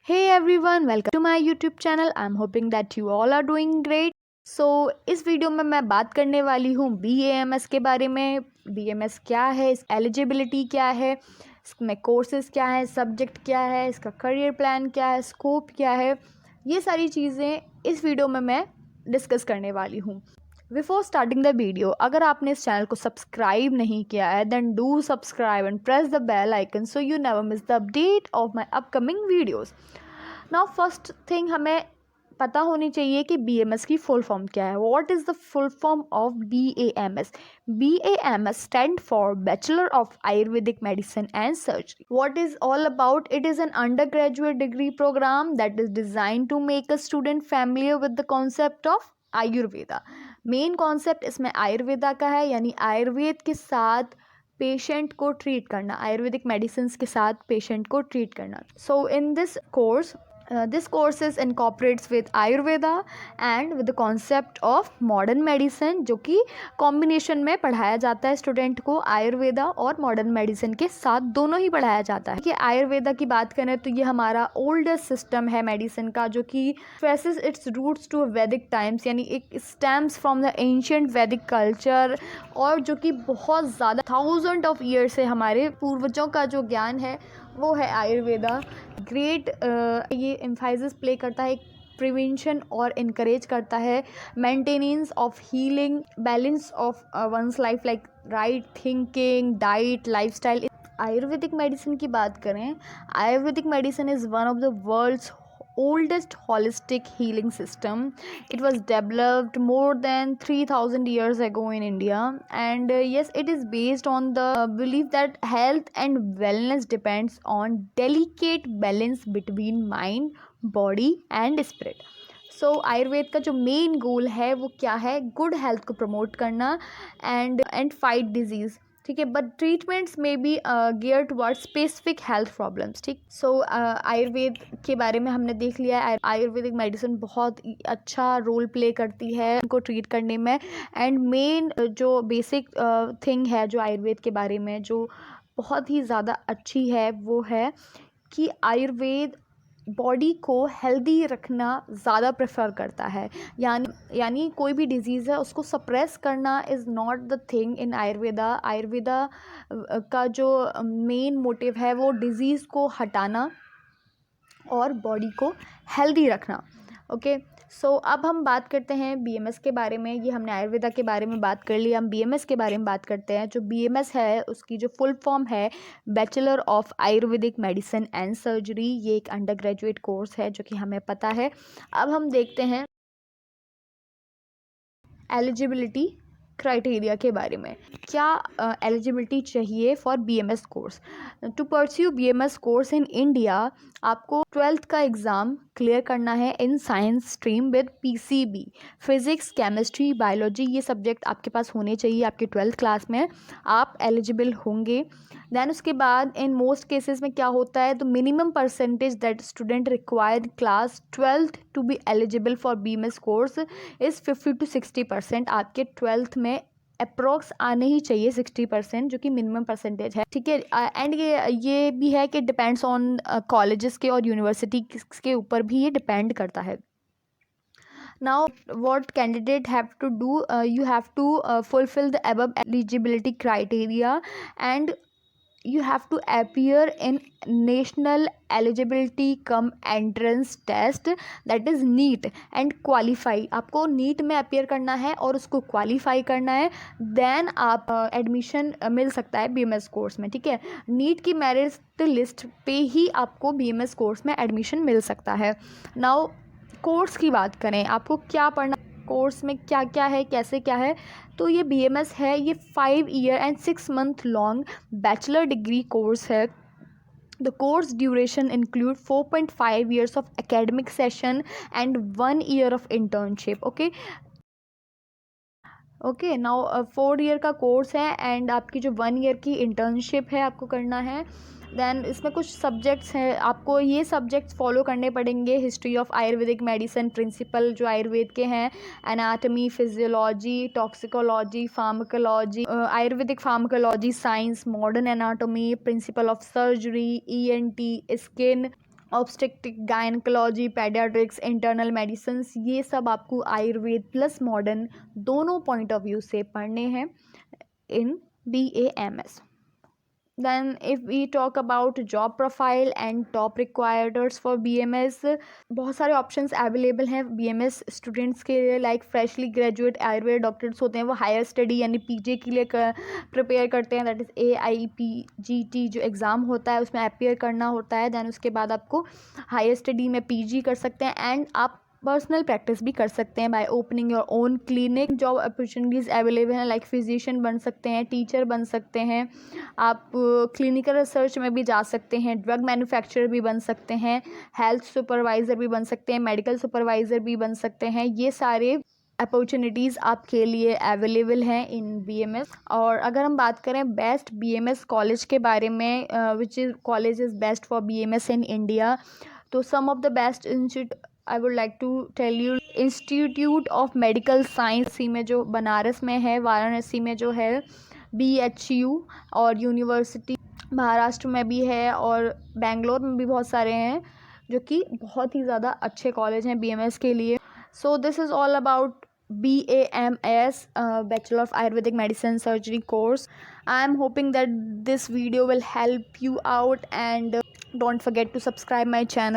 Hey everyone, welcome to my YouTube channel. I'm hoping that you all are doing great. So इस video में मैं बात करने वाली हूँ BAMS के बारे में। BAMS क्या है, इस एलिजिबिलिटी क्या है, इसमें कोर्सेज क्या है, सब्जेक्ट क्या है, इसका करियर प्लान क्या है, स्कोप क्या है, ये सारी चीज़ें इस वीडियो में मैं डिस्कस करने वाली हूँ। बिफोर स्टार्टिंग द वीडियो, अगर आपने इस चैनल को सब्सक्राइब नहीं किया है then do subscribe and press the bell icon so you never miss the update of my upcoming videos. Now first thing हमें पता होनी चाहिए कि BAMS की फुल फॉर्म क्या है। What is the full form of BAMS? BAMS stand for bachelor of Ayurvedic medicine and surgery. What is all about? It is an undergraduate degree program that is design to make a student familiar with the concept of Ayurveda. Main concept इसमें आयुर्वेदा का है, यानी आयुर्वेद के साथ patient को treat करना, Ayurvedic medicine के साथ पेशेंट को ट्रीट करना। सो इन this course is incorporates with Ayurveda and with the concept of modern medicine, जो कि कॉम्बिनेशन में पढ़ाया जाता है स्टूडेंट को। आयुर्वेदा और मॉडर्न मेडिसिन के साथ दोनों ही पढ़ाया जाता है। कि आयुर्वेदा की बात करें तो ये हमारा ओल्डेस्ट सिस्टम है मेडिसिन का, जो कि ट्रेसेस इट्स रूट्स टू वैदिक टाइम्स, यानी एक स्टेम्स फ्रॉम द एंशियंट वैदिक कल्चर, और जो कि बहुत ज़्यादा थाउजेंड ऑफ ईयर से हमारे पूर्वजों का जो ज्ञान है वो है आयुर्वेदा। ग्रेट ये एम्फाइसिस प्ले करता है प्रिवेंशन और इनकरेज करता है maintenance of healing, balance of one's life, like right thinking, diet, lifestyle. Ayurvedic medicine की बात करें, Ayurvedic medicine is one of the world's oldest holistic healing system. It was developed more than 3000 years ago in India, and yes, it is based on the belief that health and wellness depends on delicate balance between mind, body and spirit. सो आयुर्वेद का जो main goal है वो क्या है? Good health को promote करना and fight disease, ठीक है। बट ट्रीटमेंट्स में भी gear towards specific health problems, ठीक। सो आयुर्वेद के बारे में हमने देख लिया है। आयुर्वेदिक मेडिसिन बहुत अच्छा रोल प्ले करती है उनको ट्रीट करने में। एंड मेन जो बेसिक थिंग है जो आयुर्वेद के बारे में जो बहुत ही ज़्यादा अच्छी है वो है कि आयुर्वेद बॉडी को हेल्दी रखना ज़्यादा प्रेफर करता है। यानी कोई भी डिजीज़ है उसको सप्रेस करना is not the thing in Ayurveda. Ayurveda का जो मेन मोटिव है वो डिज़ीज़ को हटाना और बॉडी को हेल्दी रखना। ओके, सो अब हम बात करते हैं BAMS के बारे में। ये हमने आयुर्वेदा के बारे में बात कर ली, हम BAMS के बारे में बात करते हैं। जो BAMS है उसकी जो फुल फॉर्म है bachelor of Ayurvedic medicine and surgery. ये एक अंडर ग्रेजुएट कोर्स है जो कि हमें पता है। अब हम देखते हैं एलिजिबिलिटी क्राइटेरिया के बारे में। क्या एलिजिबिलिटी चाहिए for BAMS course? To pursue BAMS course in India आपको 12th का एग्ज़ाम क्लियर करना है in science stream with PCB, physics, chemistry, biology. ये सब्जेक्ट आपके पास होने चाहिए आपके 12th क्लास में, आप एलिजिबल होंगे। दैन उसके बाद इन मोस्ट केसेस में क्या होता है, तो minimum percentage that student required class 12th to be eligible for BAMS course is 50 to 60%। आपके 12th में अप्रोक्स आने ही चाहिए 60%, जो कि मिनिमम परसेंटेज है, ठीक है। एंड ये भी है कि डिपेंड्स ऑन कॉलेजेस के और यूनिवर्सिटी के ऊपर भी ये डिपेंड करता है। Now, what candidate have to do? You have to fulfill the above eligibility criteria, and you have to appear in national eligibility cum entrance test, that is NEET, and qualify। आपको NEET में appear करना है और उसको qualify करना है, then आप admission मिल सकता है BAMS कोर्स में, ठीक है। NEET की मेरिट लिस्ट पे ही आपको BAMS कोर्स में एडमिशन मिल सकता है। नाउ कोर्स की बात करें, आपको क्या पढ़ना, कोर्स में क्या क्या है, कैसे क्या है, तो ये BAMS है, ये 5 year and 6 month long bachelor degree course है। The course duration include 4.5 years of academic session and 1 year of internship। Okay, now 4 year का कोर्स है एंड आपकी जो 1 ईयर की इंटर्नशिप है आपको करना है। दैन इसमें कुछ सब्जेक्ट्स हैं, आपको ये सब्जेक्ट्स फॉलो करने पड़ेंगे। History of Ayurvedic medicine, principle जो आयुर्वेद के हैं, anatomy, physiology, toxicology, pharmacology, Ayurvedic pharmacology science, modern anatomy, principle of surgery, ENT, skin, obstetric, gynaecology, paediatrics, internal medicine, ये सब आपको आयुर्वेद प्लस मॉडर्न दोनों पॉइंट ऑफ व्यू से पढ़ने हैं इन BAMS. Then if we talk about job profile and top requirements for BMS, बहुत सारे options available हैं BMS स्टूडेंट्स के लिए. Like freshly graduate Ayurveda doctors होते हैं, वो हायर स्टडी यानी PG के लिए प्रिपेयर करते हैं. दैट इज़ AIPGT जो एग्ज़ाम होता है उसमें अपेयर करना होता है. दैन उसके बाद आपको हायर स्टडी में PG कर सकते हैं एंड आप पर्सनल प्रैक्टिस भी कर सकते हैं by opening your own clinic. Job opportunities available हैं, लाइक फिजिशियन बन सकते हैं, टीचर बन सकते हैं, आप क्लिनिकल रिसर्च में भी जा सकते हैं, ड्रग मैन्युफैक्चरर भी बन सकते हैं, हेल्थ सुपरवाइज़र भी बन सकते हैं, मेडिकल सुपरवाइज़र भी बन सकते हैं. ये सारे अपॉर्चुनिटीज़ आपके लिए अवेलेबल हैं इन BMS. और अगर हम बात करें बेस्ट BMS कॉलेज के बारे में, which is college is best for BMS in India, तो some of the best institute I would like to tell you. Institute of medical science में जो बनारस में है, वाराणसी में जो है BHU, और यूनिवर्सिटी महाराष्ट्र में भी है और बेंगलोर में भी बहुत सारे हैं जो कि बहुत ही ज़्यादा अच्छे कॉलेज हैं BMS के लिए. So this is all about BAMS, Bachelor of Ayurvedic Medicine Surgery course. I am hoping that this video will help you out, and don't forget to subscribe my channel.